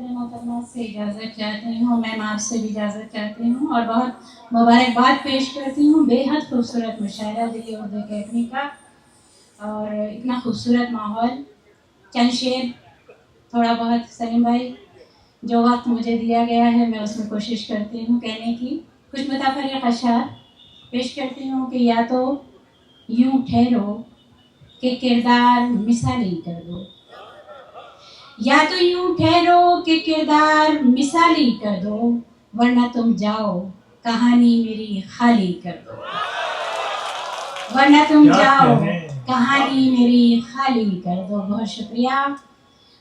محترمہ سے اجازت چاہتی ہوں، میم آپ سے بھی اجازت چاہتی ہوں اور بہت مبارکباد پیش کرتی ہوں۔ بے حد خوبصورت مشاعرہ دلی اردو اکیڈمی کا اور اتنا خوبصورت ماحول۔ چند شعر تھوڑا بہت سلیم بھائی جو وقت مجھے دیا گیا ہے میں اس میں کوشش کرتی ہوں کہنے کی۔ کچھ متفرق اشعار پیش کرتی ہوں کہ یا تو یوں ٹھہرو کہ کردار مثالی کر دو، یا تو یوں ٹھہرو کہ کردار مثالی کر دو، ورنہ تم جاؤ کہانی میری خالی کر دو، ورنہ تم جاؤ کہانی میری خالی کر دو۔ بہت شکریہ۔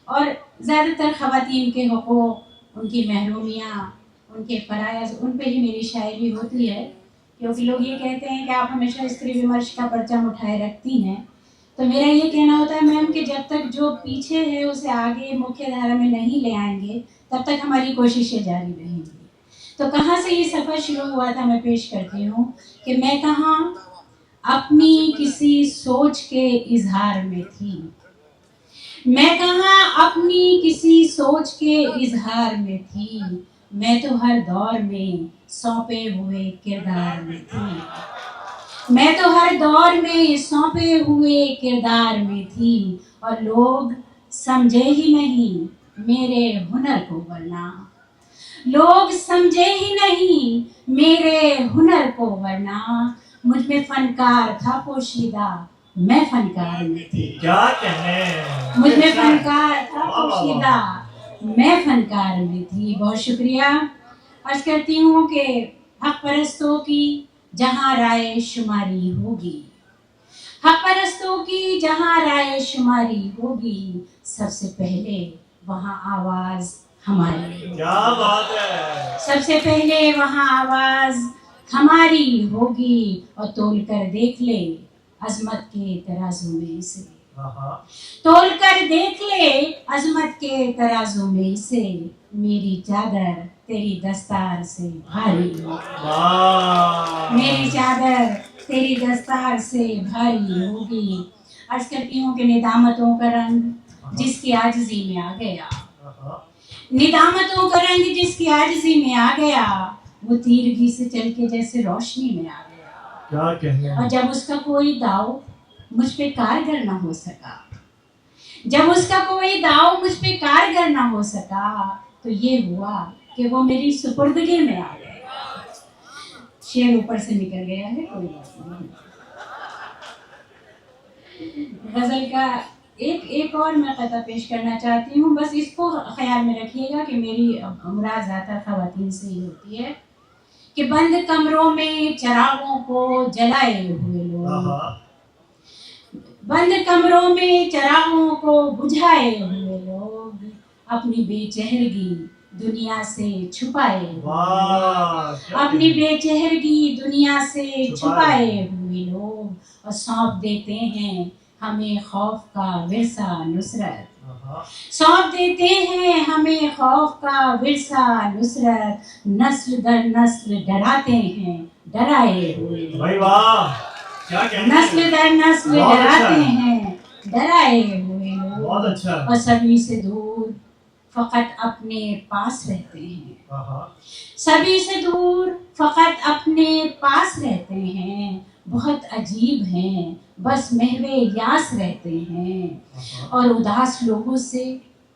اور زیادہ تر خواتین کے حقوق، ان کی محرومیاں، ان کے فرائض، ان پہ ہی میری شاعری ہوتی ہے، کیونکہ لوگ یہ کہتے ہیں کہ آپ ہمیشہ استری ومرش کا پرچم اٹھائے رکھتی ہیں، تو میرا یہ کہنا ہوتا ہے میم کہ جب تک جو پیچھے ہے اسے آگے مکھیہ دھارا میں نہیں لے آئیں گے تب تک ہماری کوششیں جاری رہیں گی۔ تو کہاں سے یہ سفر شروع ہوا تھا میں پیش کرتی ہوں کہ میں کہاں اپنی کسی سوچ کے اظہار میں تھی، میں کہاں اپنی کسی سوچ کے اظہار میں تھی، میں تو ہر دور میں سونپے ہوئے کردار میں تھی، میں تو ہر دور میں سونپے ہوئے کردار میں تھی، اور لوگ سمجھے ہی نہیں میرے ہنر کو، ورنہ لوگ سمجھے ہی نہیں میرے ہنر کو، ورنہ مجھ میں فنکار تھا پوشیدہ، میں فنکار میں تھی، کیا کہنے، مجھ میں فنکار تھا پوشیدہ، میں فنکار میں تھی۔ بہت شکریہ۔ عرض کرتی ہوں کہ حق پرستوں کی جہاں رائے شماری ہوگی، حق پرستوں کی جہاں رائے شماری ہوگی، سب سے پہلے وہاں آواز ہماری ہوگی، کیا بات ہے، سب سے پہلے وہاں آواز ہماری ہوگی، اور تول کر دیکھ لے عظمت کے ترازو میں اسے، تول کر دیکھ لے عظمت کے ترازو میں اسے، میری چادر تیری دستار سے بھاری ہوگی، میری چادر تیری دستار سے بھاری ہوگی۔ عرض کرتی ہوں کہ ندامتوں کا رنگ جس کی عاجزی میں آ گیا، ندامتوں کا رنگ جس کی عاجزی میں آ گیا، وہ تیرگی سے چل کے جیسے روشنی میں آ گیا، کیا کہنے، اور جب اس کا کوئی داؤ مجھ پہ کارگر نہ ہو سکا، جب اس کا کوئی داؤ مجھ پہ کارگر نہ ہو سکا، تو یہ ہوا کہ وہ میری سپردگی میں آ گیا۔ شعر اوپر سے نکل گیا ہے، کوئی بات نہیں۔ غزل کا ایک اور میں قطعہ پیش کرنا چاہتی ہوں، بس اس کو خیال میں رکھیے گا کہ میری مراد زیادہ خواتین سے ہی ہوتی ہے کہ بند کمروں میں چراغوں کو جلائے ہوئے لوگ، بند کمروں میں چراغوں کو بجھائے ہوئے لوگ، اپنی بے چہرگی دنیا سے چھپائے ہوئے، اپنی بے چہرگی دنیا سے چھپائے ہوئے لوگ، اور سونپ دیتے ہیں ہمیں خوف کا ورثہ نصرت، سونپ دیتے ہیں ہمیں خوف کا ورثہ نصرت، نسل در نسل ڈراتے ہیں ڈرائے ہوئے، نسل در نسل ڈراتے ہیں ڈرائے ہوئے لوگ، اور سبھی سے دور فقط اپنے پاس رہتے ہیں، سبھی سے دور فقط اپنے پاس رہتے ہیں، بہت عجیب ہیں بس محو یاس رہتے ہیں، اور اداس لوگوں سے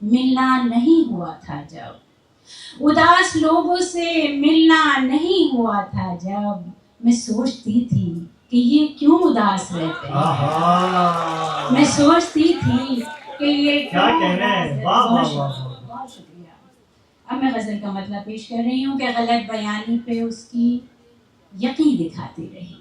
ملنا نہیں ہوا تھا جب، اداس لوگوں سے ملنا نہیں ہوا تھا جب، میں سوچتی تھی کہ یہ کیوں اداس رہتے ہیں، میں سوچتی تھی کہ یہ کیوں اداس رہتے ہیں۔ بہت شکریہ۔ اب میں غزل کا مطلب پیش کر رہی ہوں کہ غلط بیانی پہ اس کی یقین دکھاتی رہی،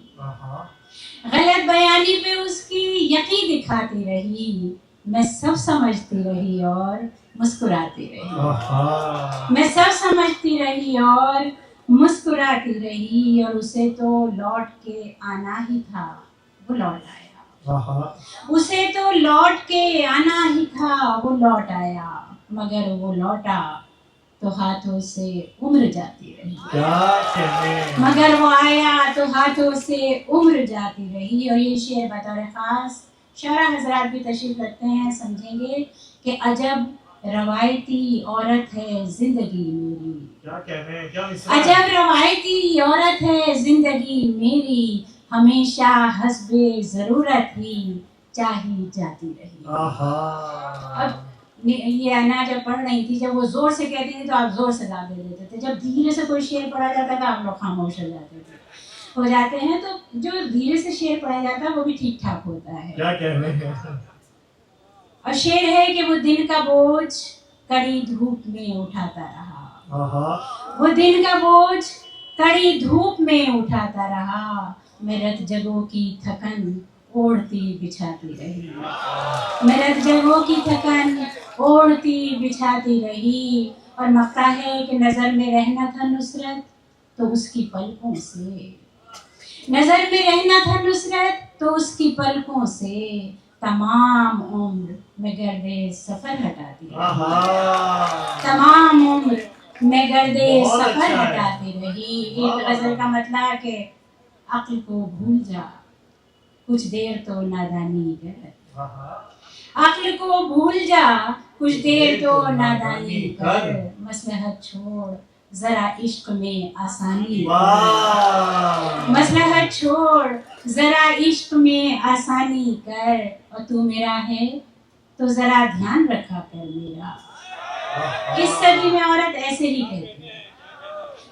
غلط بیانی پہ اس کی یقین دکھاتی رہی، میں سب سمجھتی رہی اور مسکراتی رہی، میں سب سمجھتی رہی اور مسکراتی رہی، اور اسے تو لوٹ کے آنا ہی تھا وہ لوٹ آیا، اسے تو لوٹ کے آنا ہی تھا وہ لوٹ آیا، مگر وہ لوٹا تو ہاتھوں سے عمر جاتی رہی، مگر وہ آیا تو ہاتھوں سے عمر جاتی رہی۔ اور یہ شعر بطور خاص شعراء حضرات بھی تشریف رکھتے ہیں، سمجھیں گے کہ عجب روایتی عورت ہے زندگی میری. کیا کہنے, کیا مثال. عجب روایتی عورت ہے زندگی میری, ہمیشہ حسب ضرورت ہی چاہی جاتی رہی. اب یہ انا جب پڑھ رہی تھی, جب وہ زور سے کہتی تھی تو آپ زور سے لا دے دیتے تھے, جب دھیرے سے کوئی شعر پڑھا جاتا تھا آپ لوگ خاموش ہو جاتے ہیں. تو جو دھیرے سے شعر پڑھا جاتا ہے وہ بھی ٹھیک ٹھاک ہوتا ہے. کیا کہنے. اور شعر ہے کہ وہ دن کا بوجھ کڑی دھوپ میں اٹھاتا رہا, وہ دن کا بوجھ کڑی دھوپ میں اٹھاتا رہا, میں رت جگہوں کی تھکن اوڑھتی بچھاتی رہی, میں رت جگہوں کی تھکن اوڑھتی بچھاتی رہی. اور مقطع ہے کہ نظر میں رہنا تھا نصرت تو اس کی پلکوں سے, نظر میں رہنا تھا نصرت تو اس کی پلکوں سے, تمام عمر میں گرد سفر ہٹاتی رہی, تمام عمر میں گرد سفر ہٹاتی رہی. ایک غزل کا مطلب ہے کہ عقل کو بھول جا کچھ دیر تو نادانی کر, عقل کو بھول جا کچھ دیر تو نادانی کر, مصلحت چھوڑ ذرا عشق میں آسانی کر, مصلحت چھوڑ ذرا عشق میں آسانی کر, اور تو میرا ہے تو ذرا دھیان رکھا کر میرا. اس صدی میں عورت ایسے ہی کہتی ہے,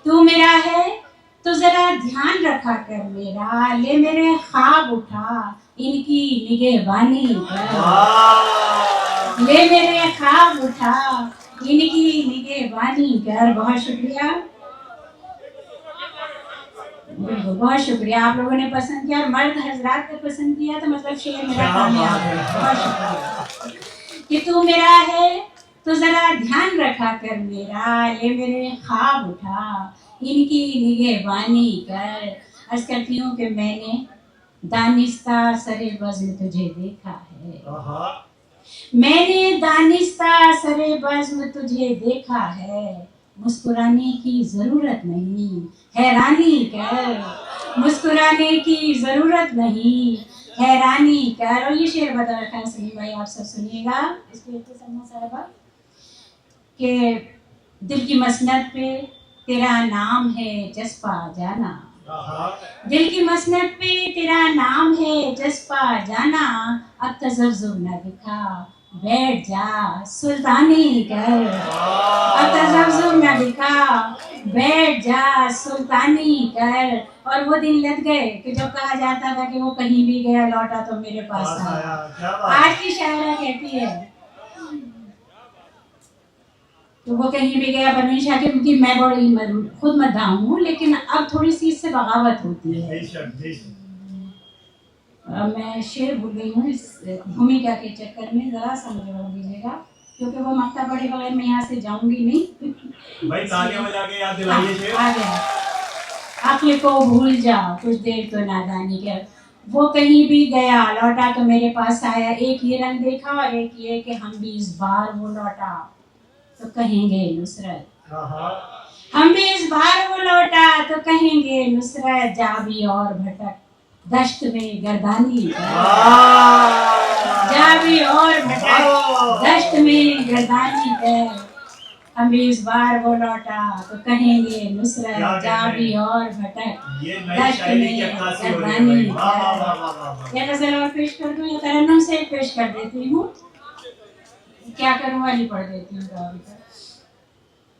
تو میرا ہے تو ذرا دھیان رکھا کر میرا, لے میرے خواب اٹھا ان کی نگہبانی کر, لے میرے خواب اٹھا ان کی نگہبانی کر. بہت شکریہ, بالکل بہت شکریہ, آپ لوگوں نے پسند کیا, اور مرد حضرات نے پسند کیا تو مطلب شعر میرا کامیاب ہے. بہت شکریہ. کہ تو میرا ہے تو ذرا دھیان رکھا کر میرا, لے میرے خواب اٹھا ان کی نگہبانی کر. عرض کرتی ہوں کہ میں نے دانستہ سر بزم تجھے دیکھا ہے, میں نے دانستہ سر بزم تجھے دیکھا ہے, مسکرانے کی ضرورت نہیں حیرانی کر, مسکرانے کی ضرورت نہیں حیرانی کر. اور یہ شعر بتا رکھا ہے سلیم بھائی, آپ سب سنیے گا اس پہ سلمہ صاحبہ, کہ دل کی مسند پہ تیرا نام ہے جذبہ جانا, دل کی مسند پہ تیرا نام ہے جذبہ جانا, اب تذبذب نہ دکھا بیٹھ جا سلطانی کر, اب تذبذب نہ دکھا بیٹھ جا سلطانی کر. اور وہ دن لگ گئے کہ جب کہا جاتا تھا کہ وہ کہیں بھی گیا لوٹا تو میرے پاس آیا. آج کی شاعرہ کہتی ہے تو وہ کہیں بھی گیا پروین شاہ کی میں بڑی خود مداح ہوں, لیکن اب تھوڑی سی اس سے بغاوت ہوتی ہے. میں شعر بھول گئی ہوں اس بھومکا کے چکر میں, ذرا سا مجھے روک دیجیے گا کیونکہ وہ مقطع پڑھے بغیر میں یہاں سے جاؤں گی نہیں. بھائی تالیاں بجا کے یاد دلائیے شعر. آ گیا, عقل کو بھول جا کچھ دیر تو نادانی کر, وہ کہیں بھی گیا لوٹا تو میرے پاس آیا. ایک یہ رنگ دیکھا اور ایک یہ کہ ہم بھی اس بار وہ لوٹا تو کہیں گے نصرت, ہم بھی اس بار وہ لوٹا تو کہیں گے نصرت. جا بھی اور بھٹک دشت میں گردانی کر, جا بھی اور بھٹک دشت میں گردانی کر, ہم بھی اس بار وہ لوٹا تو کہیں گے نصرت. جا بھی اور بھٹک دشت میں گردانی کر. یہ غزل اور پیش کر دوں یا ترنم سے پیش کر دیتی ہوں, کیا کروں والی پڑھ دیتی ہوں.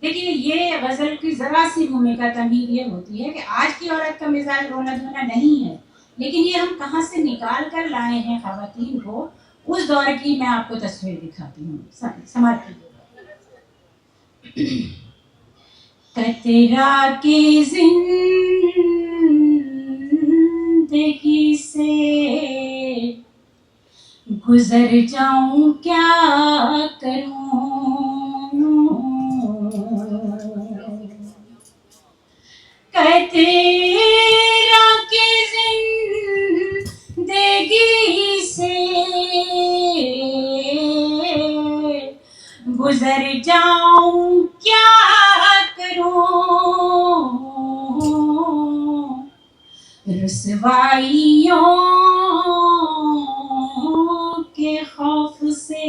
دیکھیے یہ غزل کی ذرا سی بھومکا تمہید یہ ہوتی ہے کہ آج کی عورت کا مزاج رونا دھونا نہیں ہے, لیکن یہ ہم کہاں سے نکال کر لائے ہیں خواتین کو, اس دور کی میں آپ کو تصویر دکھاتی ہوں. سماعت کیجیے. قطرہ کی زندگی سے گزر جاؤں کیا کروں, قطرہ کی زندگی سے گزر جاؤں کیا کروں, رسوائیوں کے خوف سے